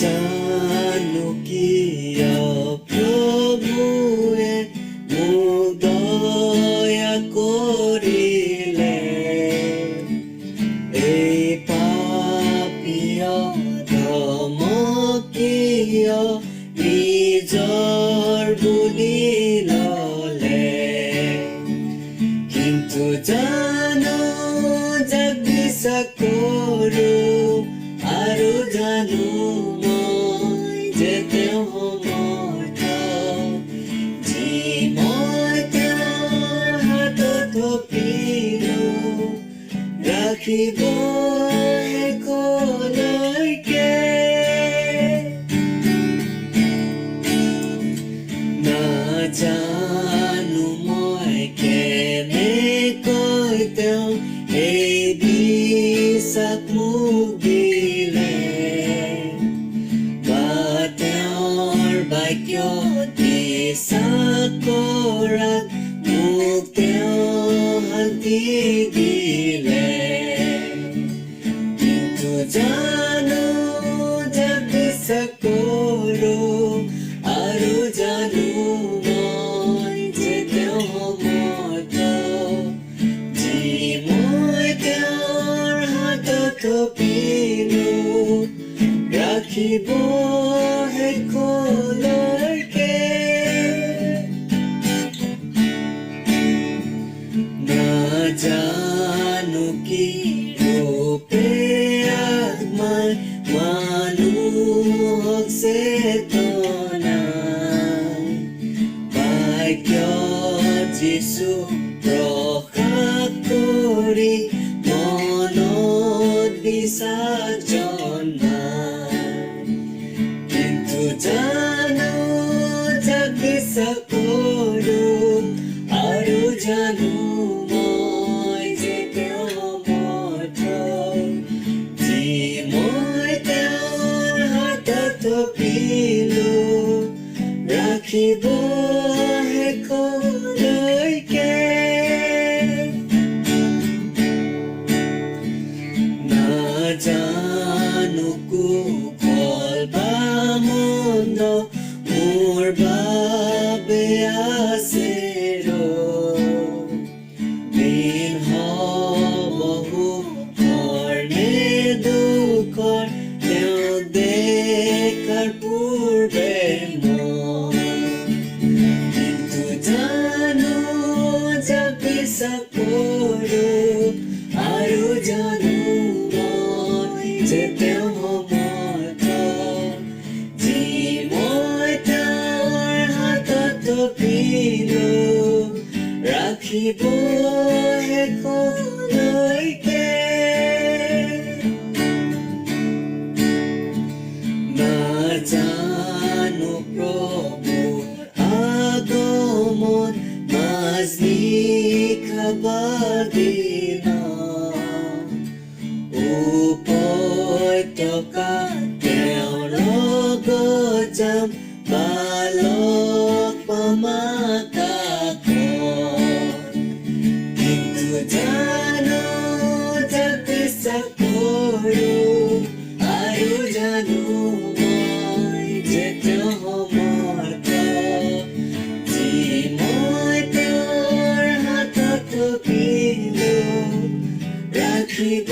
জানো কিয় প্ৰভুৱে মোক দয়া কৰিলে, এই পাপীয় ধমকীয় নিজৰ বুলি ল'লে। কিন্তু জানো যাক বিশ্বাস কৰোঁ আৰু জানো মই যে তেওঁ সমৰ্থ, যি মই তেওঁৰ হাতত থপিলোঁ ৰাখিব শেষলৈকে। নাজানো মই কেনেকৈ তেওঁ এই বিশ্বাস মোক দিলে, বা তেওঁৰ বাক্যত বিশ্বাস কৰাত মোক তেওঁ শান্তি দিলে। কিন্তু জানো যাক বিশ্বাস কৰোঁ আৰু জানো মই যে তেওঁ সমৰ্থ, যি মই তেওঁৰ হাতত থপিলোঁ ৰাখিব শেষলৈকে। নাজানো কি ৰূপে আত্মাই মানুহক চেতনাই বাক্যত যিছু প্ৰকাশ কৰি মনত বিশ্বাস জন্মায়। কিন্তু জানো যাক বিশ্বাস কৰোঁ আৰু জানো মই যে তেওঁ সমৰ্থ, যি মই তেওঁৰ হাতত থপিলোঁ ৰাখিব শেষলৈকে। নাজানো কুশল বা মন্দ মোৰ বাবে আছে দিন হ'ব সুখৰ নে দুখৰ তেওঁ দেখাৰ পূৰ্বে মই। কিন্তু জানো যাক বিশ্বাস কৰোঁ আৰু জানো মই যে তেওঁ সমৰ্থ, যি মই তেওঁৰ হাতত থপিলোঁ ৰাখিব শেষলৈকে। নাজানো প্ৰভুৰ আগমন মাজনিশা বা দিনত, উপত্যকা তেওঁৰ লগত যাম বালক পাম আকাশত। কিন্তু জানো যাক বিশ্বাস কৰোঁ আৰু জানো মই যে তেওঁ সমৰ্থ, যি মই তেওঁৰ হাতত থপিলোঁ ৰাখিব